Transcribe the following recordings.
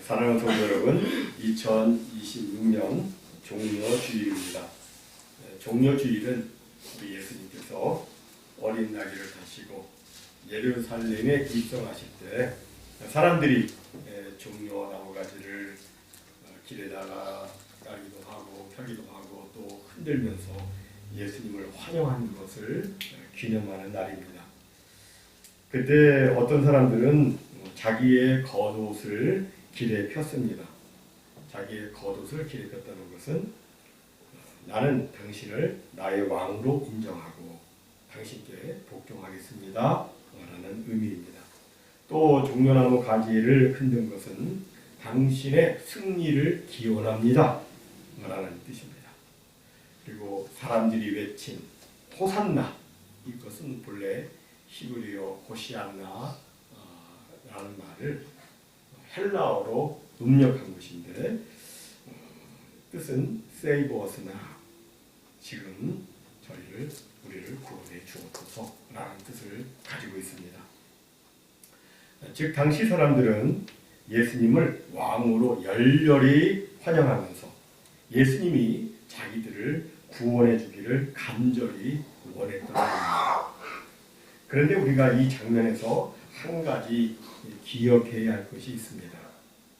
사랑하는 성도 여러분, 2026년 종려주일입니다. 종려주일은 우리 예수님께서 어린 나귀를 타시고 예루살렘에 입성하실 때 사람들이 종려 나무가지를 길에다가 깔기도 하고 펴기도 하고 또 흔들면서 예수님을 환영하는 것을 기념하는 날입니다. 그때 어떤 사람들은 자기의 겉옷을 길에 폈습니다. 자기의 겉옷을 길에 폈다는 것은 나는 당신을 나의 왕으로 인정하고 당신께 복종하겠습니다 라는 의미입니다. 또 종려나무 가지를 흔든 것은 당신의 승리를 기원합니다 라는 뜻입니다. 그리고 사람들이 외친 호산나, 이것은 본래 히브리어 호시안나 라는 말을 헬라어로 음력한 것인데 뜻은 Save us now, 지금 우리를 구원해 주옵소서 라는 뜻을 가지고 있습니다. 즉 당시 사람들은 예수님을 왕으로 열렬히 환영하면서 예수님이 자기들을 구원해 주기를 간절히 원했던 것입니다. 그런데 우리가 이 장면에서 한 가지 기억해야 할 것이 있습니다.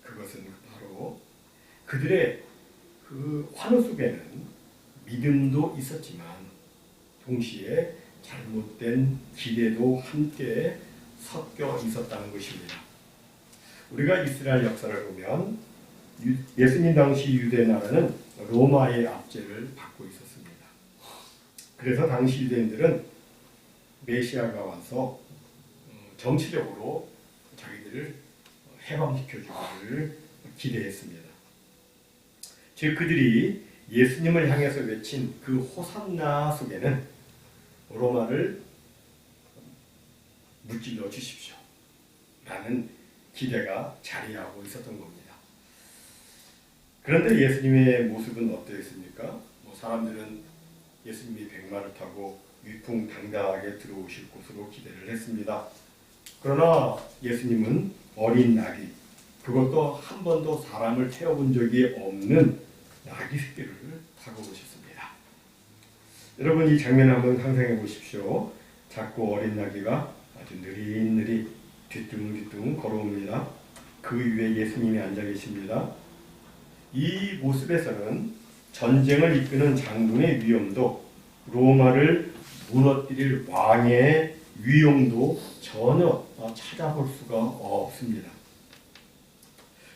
그것은 바로 그들의 그 환호 속에는 믿음도 있었지만 동시에 잘못된 기대도 함께 섞여 있었다는 것입니다. 우리가 이스라엘 역사를 보면 예수님 당시 유대 나라는 로마의 압제를 받고 있었습니다. 그래서 당시 유대인들은 메시아가 와서 정치적으로 자기들을 해방시켜주기를 기대했습니다. 즉 그들이 예수님을 향해서 외친 그 호산나 속에는 로마를 무찔러 주십시오 라는 기대가 자리하고 있었던 겁니다. 그런데 예수님의 모습은 어떠했습니까? 사람들은 예수님이 백마를 타고 위풍당당하게 들어오실 곳으로 기대를 했습니다. 그러나 예수님은 어린 나귀, 그것도 한 번도 사람을 태워본 적이 없는 나귀 새끼를 타고 오셨습니다. 여러분 이 장면을 한번 상상해 보십시오. 작고 어린 나귀가 아주 느릿느릿 뒤뚱뒤뚱 걸어옵니다. 그 위에 예수님이 앉아 계십니다. 이 모습에서는 전쟁을 이끄는 장군의 위엄도 로마를 무너뜨릴 왕의 위용도 전혀 찾아볼 수가 없습니다.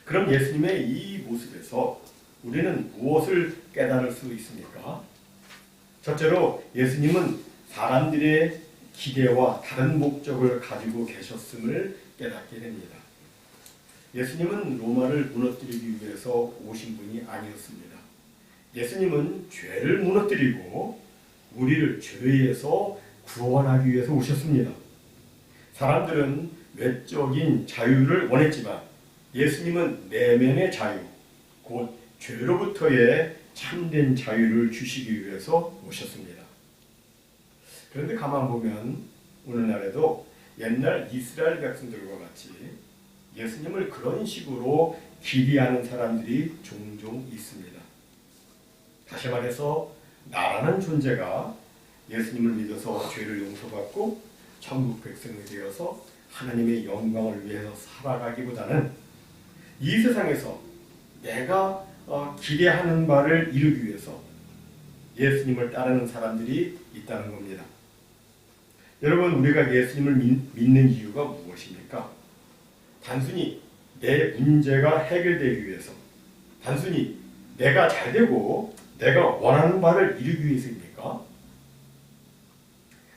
그럼 예수님의 이 모습에서 우리는 무엇을 깨달을 수 있습니까? 첫째로 예수님은 사람들의 기대와 다른 목적을 가지고 계셨음을 깨닫게 됩니다. 예수님은 로마를 무너뜨리기 위해서 오신 분이 아니었습니다. 예수님은 죄를 무너뜨리고 우리를 죄에서 구원하기 위해서 오셨습니다. 사람들은 외적인 자유를 원했지만 예수님은 내면의 자유, 곧 죄로부터의 참된 자유를 주시기 위해서 오셨습니다. 그런데 가만 보면 오늘날에도 옛날 이스라엘 백성들과 같이 예수님을 그런 식으로 기대하는 사람들이 종종 있습니다. 다시 말해서 나라는 존재가 예수님을 믿어서 죄를 용서받고 천국 백성이 되어서 하나님의 영광을 위해서 살아가기보다는 이 세상에서 내가 기대하는 바를 이루기 위해서 예수님을 따르는 사람들이 있다는 겁니다. 여러분 우리가 예수님을 믿는 이유가 무엇입니까? 단순히 내 문제가 해결되기 위해서, 단순히 내가 잘되고 내가 원하는 바를 이루기 위해서입니까?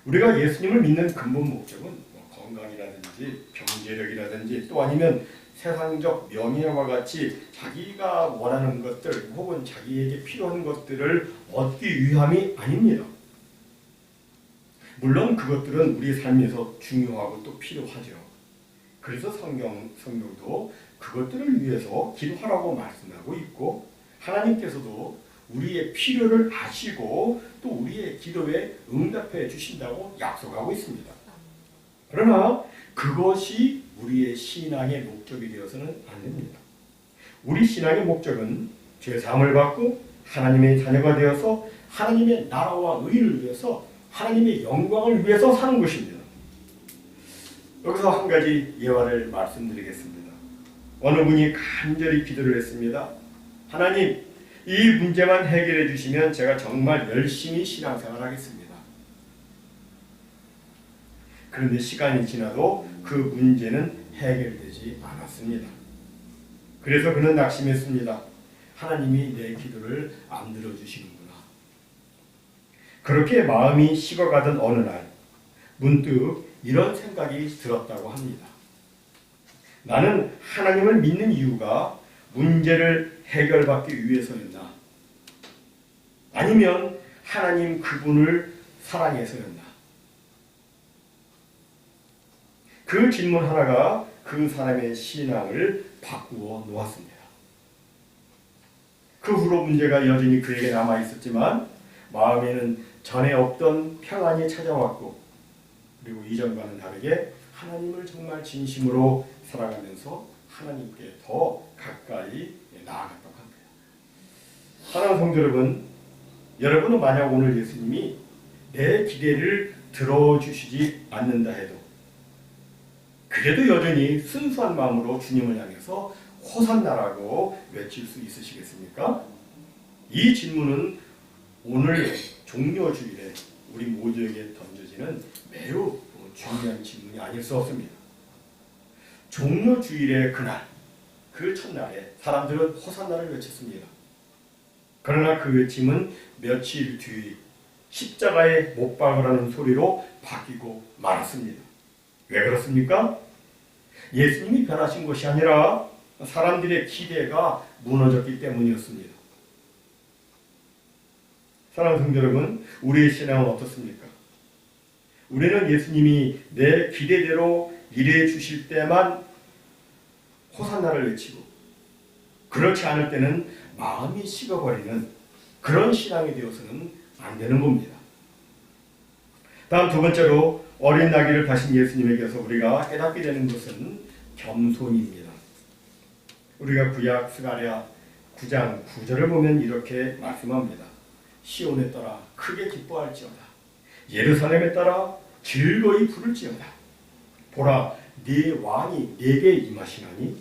우리가 예수님을 믿는 근본 목적은 건강이라든지 경제력이라든지 또 아니면 세상적 명예와 같이 자기가 원하는 것들 혹은 자기에게 필요한 것들을 얻기 위함이 아닙니다. 물론 그것들은 우리 삶에서 중요하고 또 필요하죠. 그래서 성경도 그것들을 위해서 기도하라고 말씀하고 있고 하나님께서도 우리의 필요를 아시고 또 우리의 기도에 응답해 주신다고 약속하고 있습니다. 그러나 그것이 우리의 신앙의 목적이 되어서는 안 됩니다. 우리 신앙의 목적은 죄사함을 받고 하나님의 자녀가 되어서 하나님의 나라와 의를 위해서 하나님의 영광을 위해서 사는 것입니다. 여기서 한 가지 예화를 말씀드리겠습니다. 어느 분이 간절히 기도를 했습니다. 하나님, 이 문제만 해결해 주시면 제가 정말 열심히 신앙생활 하겠습니다. 그런데 시간이 지나도 그 문제는 해결되지 않았습니다. 그래서 그는 낙심했습니다. 하나님이 내 기도를 안 들어주시는구나. 그렇게 마음이 식어가던 어느 날 문득 이런 생각이 들었다고 합니다. 나는 하나님을 믿는 이유가 문제를 해결받기 위해서였나? 아니면 하나님 그분을 사랑해서였나? 그 질문 하나가 그 사람의 신앙을 바꾸어 놓았습니다. 그 후로 문제가 여전히 그에게 남아 있었지만 마음에는 전에 없던 평안이 찾아왔고, 그리고 이전과는 다르게 하나님을 정말 진심으로 사랑하면서 하나님께 더 가까이 나아갔다고 합니다. 사랑하는 성도 여러분, 여러분은 만약 오늘 예수님이 내 기대를 들어주시지 않는다 해도 그래도 여전히 순수한 마음으로 주님을 향해서 호산나라고 외칠 수 있으시겠습니까? 이 질문은 오늘 종료주일에 우리 모두에게 던져지는 매우 중요한 질문이 아닐 수 없습니다. 종료주일의 그날, 그 첫날에 사람들은 호산나를 외쳤습니다. 그러나 그 외침은 며칠 뒤 십자가에 못 박으라는 소리로 바뀌고 말았습니다. 왜 그렇습니까? 예수님이 변하신 것이 아니라 사람들의 기대가 무너졌기 때문이었습니다. 사랑하는 성도 여러분, 우리의 신앙은 어떻습니까? 우리는 예수님이 내 기대대로 일해 주실 때만 호산나를 외치고, 그렇지 않을 때는 마음이 식어버리는 그런 신앙이 되어서는 안 되는 겁니다. 다음 두 번째로 어린 나귀를 다신 예수님에게서 우리가 깨닫게 되는 것은 겸손입니다. 우리가 구약 스가랴 9장 9절을 보면 이렇게 말씀합니다. 시온에 따라 크게 기뻐할지어다. 예루살렘에 따라 즐거이 부를지어다. 보라, 네 왕이 네게 임하시나니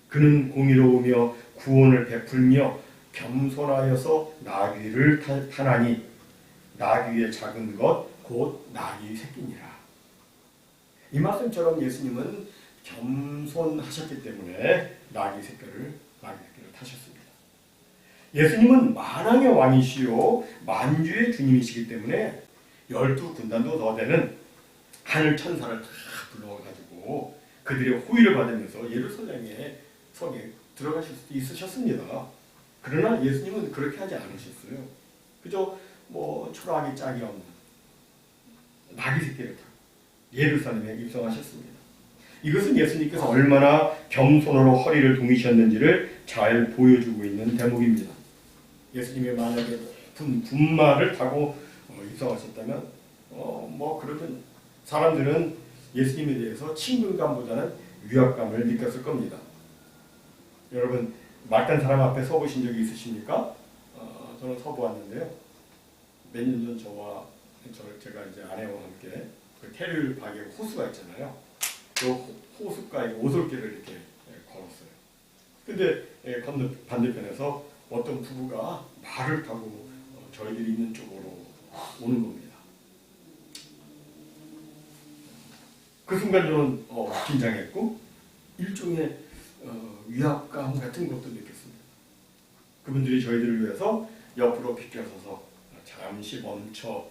그는 공의로우며 구원을 베풀며 겸손하여서 나귀를 타나니 나귀의 작은 것 곧 나귀 새끼니라. 이 말씀처럼 예수님은 겸손하셨기 때문에 나귀 새끼를 타셨습니다. 예수님은 만왕의 왕이시요 만주의 주님이시기 때문에 12군단도 더 되는 하늘 천사를 다 불러가지고 그들의 호의를 받으면서 예루살렘에 성에 들어가실 수도 있으셨습니다. 그러나 예수님은 그렇게 하지 않으셨어요. 그저 초라하기 짝이 없는 나귀 새끼를 타고 예루살렘에 입성하셨습니다. 이것은 예수님께서 얼마나 겸손으로 허리를 동이셨는지를 잘 보여주고 있는 대목입니다. 예수님이 만약에 분마를 타고 입성하셨다면 그러면 사람들은 예수님에 대해서 친근감보다는 위압감을 느꼈을 겁니다. 여러분, 말단 사람 앞에 서보신 적이 있으십니까? 저는 서보았는데요. 몇 년 전 제가 이제 아내와 함께 그 테르 박의 호수가 있잖아요. 그 호수가에 오솔길을 이렇게 걸었어요. 근데 반대편에서 어떤 부부가 말을 타고 저희들이 있는 쪽으로 오는 겁니다. 그 순간 저는 긴장했고 일종의 위압감 같은 것도 느꼈습니다. 그분들이 저희들을 위해서 옆으로 비켜서서 잠시 멈춰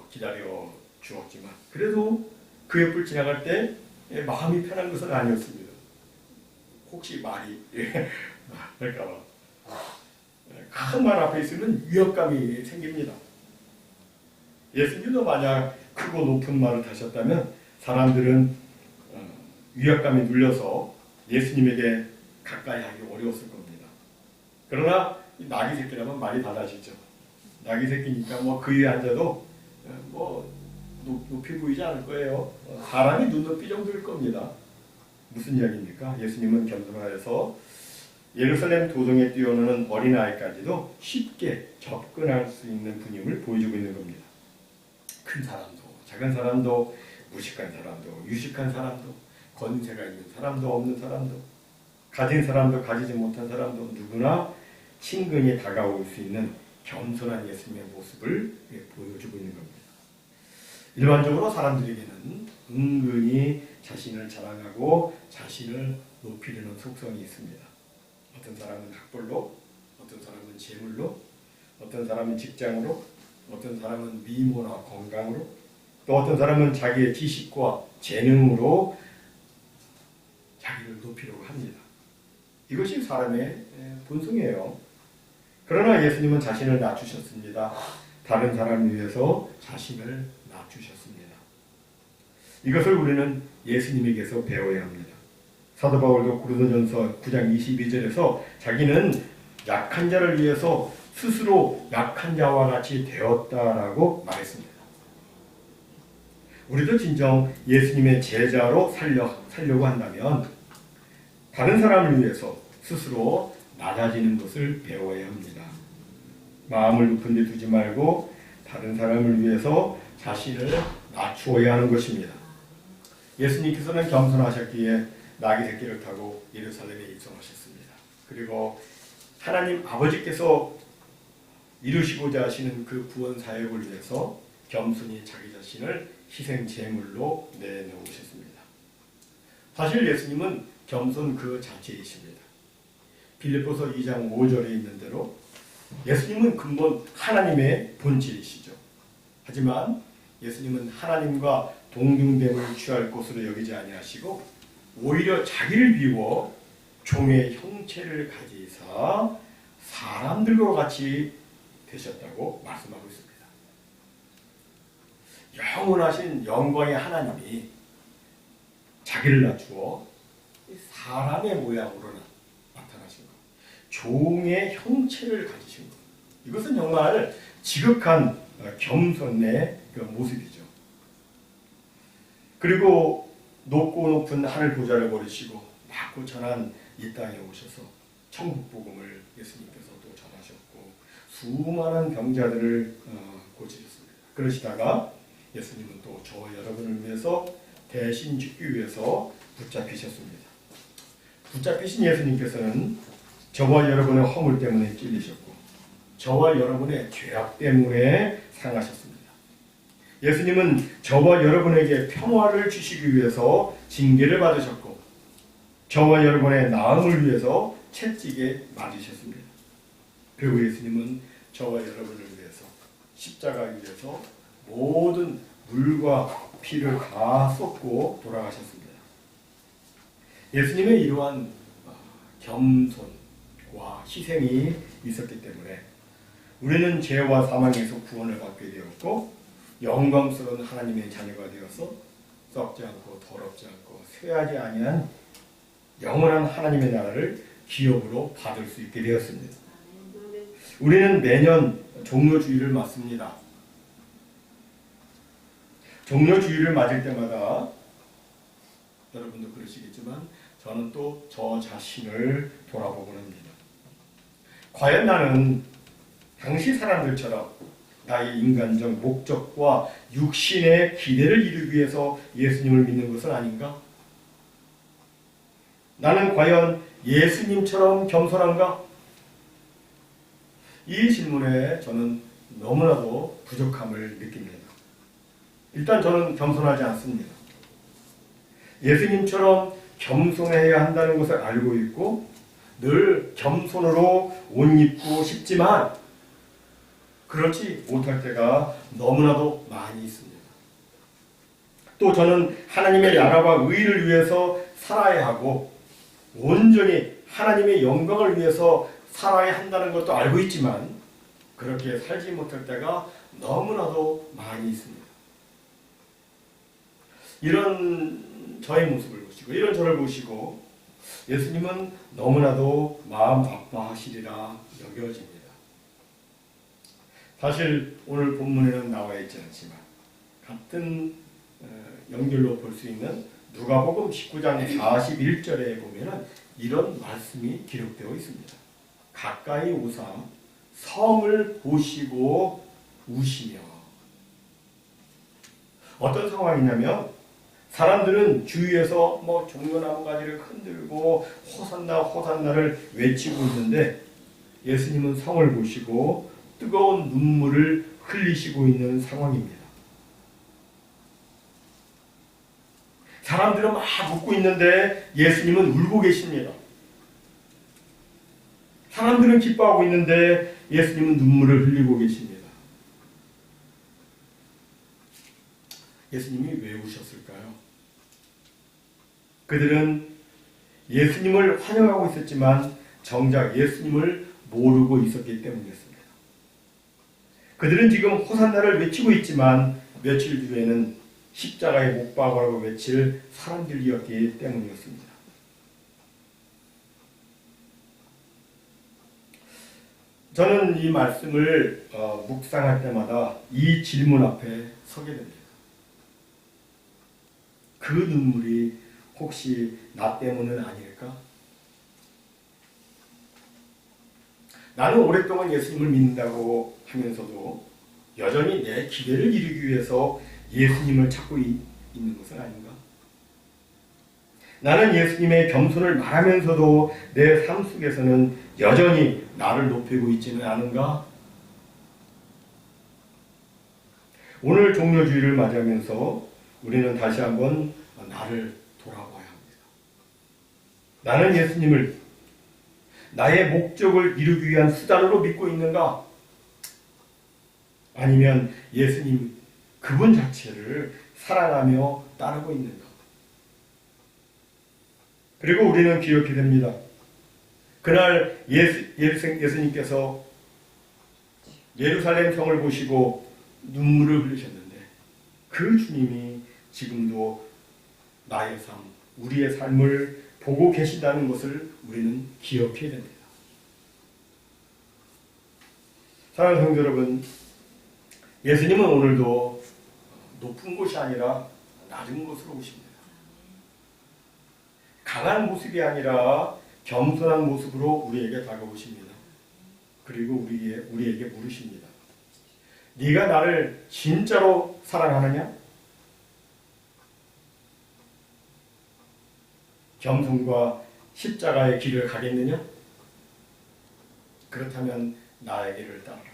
기다려 주었지만 그래도 그 옆을 지나갈 때 마음이 편한 것은 아니었습니다. 혹시 말이 할까봐 큰 말 앞에 있으면 위협감이 생깁니다. 예수님도 만약 크고 높은 말을 타셨다면 사람들은 위협감이 눌려서 예수님에게 가까이 하기 어려웠을 겁니다. 그러나 나귀 새끼라면 말이 달라지죠. 나귀 새끼니까 그 위에 앉아도 높이 보이지 않을 거예요. 사람이 눈높이 정도일 겁니다. 무슨 이야기입니까? 예수님은 겸손하여서 예루살렘 도성에 뛰어노는 어린아이까지도 쉽게 접근할 수 있는 분임을 보여주고 있는 겁니다. 큰 사람도 작은 사람도 무식한 사람도 유식한 사람도 권세가 있는 사람도 없는 사람도 가진 사람도 가지지 못한 사람도 누구나 친근히 다가올 수 있는 겸손한 예수님의 모습을 보여주고 있는 겁니다. 일반적으로 사람들에게는 은근히 자신을 자랑하고 자신을 높이려는 속성이 있습니다. 어떤 사람은 학벌로, 어떤 사람은 재물로, 어떤 사람은 직장으로, 어떤 사람은 미모나 건강으로, 또 어떤 사람은 자기의 지식과 재능으로 자기를 높이려고 합니다. 이것이 사람의 본성이에요. 그러나 예수님은 자신을 낮추셨습니다. 다른 사람을 위해서 자신을 낮추셨습니다. 이것을 우리는 예수님에게서 배워야 합니다. 사도 바울도 고린도전서 9장 22절에서 자기는 약한 자를 위해서 스스로 약한 자와 같이 되었다라고 말했습니다. 우리도 진정 예수님의 제자로 살려고 한다면 다른 사람을 위해서 스스로 낮아지는 것을 배워야 합니다. 마음을 높은 데 두지 말고 다른 사람을 위해서 자신을 낮추어야 하는 것입니다. 예수님께서는 겸손하셨기에 나귀 새끼를 타고 예루살렘에 입성하셨습니다. 그리고 하나님 아버지께서 이루시고자 하시는 그 구원 사역을 위해서 겸손히 자기 자신을 희생 제물로 내놓으셨습니다. 사실 예수님은 겸손 그 자체이십니다. 빌립보서 2장 5절에 있는 대로 예수님은 근본 하나님의 본질이시죠. 하지만 예수님은 하나님과 동등됨을 취할 것으로 여기지 아니하시고 오히려 자기를 비워 종의 형체를 가지사 사람들과 같이 되셨다고 말씀하고 있습니다. 영원하신 영광의 하나님이 자기를 낮추어 사람의 모양으로 나타나신 것, 종의 형체를 가지신 것. 이것은 정말 지극한 겸손의 그 모습이죠. 그리고 높고 높은 하늘 보좌를 버리시고 낮고 천한 이 땅에 오셔서 천국 복음을 예수님께서 또 전하셨고 수많은 병자들을 고치셨습니다. 그러시다가 예수님은 또 저와 여러분을 위해서 대신 죽기 위해서 붙잡히셨습니다. 붙잡히신 예수님께서는 저와 여러분의 허물 때문에 찔리셨고 저와 여러분의 죄악 때문에 상하셨습니다. 예수님은 저와 여러분에게 평화를 주시기 위해서 징계를 받으셨고 저와 여러분의 나음을 위해서 채찍에 맞으셨습니다. 그리고 예수님은 저와 여러분을 위해서 십자가 위에서 모든 물과 피를 다 쏟고 돌아가셨습니다. 예수님의 이러한 겸손과 희생이 있었기 때문에 우리는 죄와 사망에서 구원을 받게 되었고 영광스러운 하나님의 자녀가 되어서 썩지 않고 더럽지 않고 쇠하지 아니한 영원한 하나님의 나라를 기업으로 받을 수 있게 되었습니다. 우리는 매년 종료주일을 맞습니다. 종료주일을 맞을 때마다 여러분도 그러시겠지만 저는 또 저 자신을 돌아보곤 합니다. 과연 나는 당시 사람들처럼 나의 인간적 목적과 육신의 기대를 이루기 위해서 예수님을 믿는 것은 아닌가? 나는 과연 예수님처럼 겸손한가? 이 질문에 저는 너무나도 부족함을 느낍니다. 일단 저는 겸손하지 않습니다. 예수님처럼 겸손해야 한다는 것을 알고 있고 늘 겸손으로 옷 입고 싶지만 그렇지 못할 때가 너무나도 많이 있습니다. 또 저는 하나님의 나라와 의를 위해서 살아야 하고 온전히 하나님의 영광을 위해서 살아야 한다는 것도 알고 있지만 그렇게 살지 못할 때가 너무나도 많이 있습니다. 이런 저의 모습을 보시고 이런 저를 보시고 예수님은 너무나도 마음 아파하시리라 여겨집니다. 사실 오늘 본문에는 나와 있지 않지만 같은 연결로 볼 수 있는 누가복음 19장 41절에 보면은 이런 말씀이 기록되어 있습니다. 가까이 오사 성을 보시고 우시며. 어떤 상황이냐면 사람들은 주위에서 종려나무 가지를 흔들고 호산나 호산나를 외치고 있는데 예수님은 성을 보시고 뜨거운 눈물을 흘리시고 있는 상황입니다. 사람들은 막 웃고 있는데 예수님은 울고 계십니다. 사람들은 기뻐하고 있는데 예수님은 눈물을 흘리고 계십니다. 예수님이 왜 우셨을까요? 그들은 예수님을 환영하고 있었지만 정작 예수님을 모르고 있었기 때문이었습니다. 그들은 지금 호산나를 외치고 있지만 며칠 뒤에는 십자가에 못 박으라고 외칠 사람들이었기 때문이었습니다. 저는 이 말씀을 묵상할 때마다 이 질문 앞에 서게 됩니다. 그 눈물이 혹시 나 때문은 아닐까? 나는 오랫동안 예수님을 믿는다고 하면서도 여전히 내 기대를 이루기 위해서 예수님을 찾고 있는 것은 아닌가? 나는 예수님의 겸손을 말하면서도 내 삶 속에서는 여전히 나를 높이고 있지는 않은가? 오늘 종료주의를 맞이하면서 우리는 다시 한번 나를 돌아봐야 합니다. 나는 예수님을 나의 목적을 이루기 위한 수단으로 믿고 있는가? 아니면 예수님 그분 자체를 사랑하며 따르고 있는가? 그리고 우리는 기억해야 됩니다. 그날 예수님께서 예루살렘 성을 보시고 눈물을 흘리셨는데 그 주님이 지금도 나의 삶, 우리의 삶을 보고 계신다는 것을 우리는 기억해야 됩니다. 사랑하는 성도 여러분, 예수님은 오늘도 높은 곳이 아니라 낮은 곳으로 오십니다. 강한 모습이 아니라 겸손한 모습으로 우리에게 다가오십니다. 그리고 우리에게 물으십니다. 네가 나를 진짜로 사랑하느냐? 겸손과 십자가의 길을 가겠느냐? 그렇다면 나의 길을 따르라.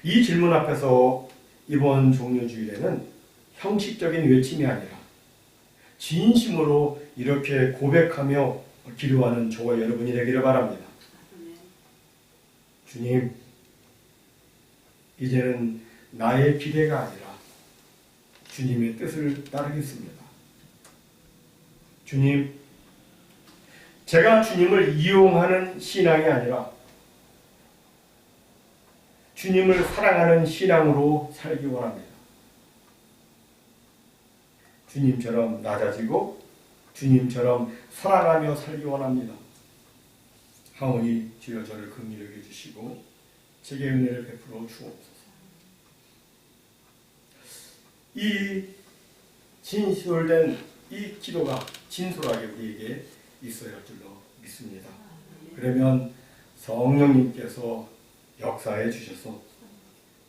이 질문 앞에서 이번 종료주일에는 형식적인 외침이 아니라 진심으로 이렇게 고백하며 기도하는 저와 여러분이 되기를 바랍니다. 주님, 이제는 나의 기대가 아니라 주님의 뜻을 따르겠습니다. 주님, 제가 주님을 이용하는 신앙이 아니라 주님을 사랑하는 신앙으로 살기 원합니다. 주님처럼 낮아지고 주님처럼 사랑하며 살기 원합니다. 하오니 주여 저를 긍휼히 여겨 주시고 제게 은혜를 베풀어 주옵소서. 이 진솔된 이 기도가 진솔하게 우리에게 있어야 할 줄로 믿습니다. 그러면 성령님께서 역사해 주셔서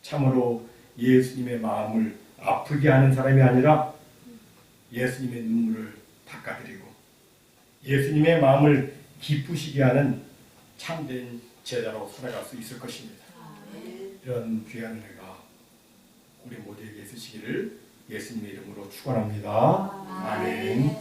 참으로 예수님의 마음을 아프게 하는 사람이 아니라 예수님의 눈물을 닦아드리고 예수님의 마음을 기쁘시게 하는 참된 제자로 살아갈 수 있을 것입니다. 이런 귀한 은혜가 우리 모두에게 있으시기를 예수님의 이름으로 축원합니다. 아멘.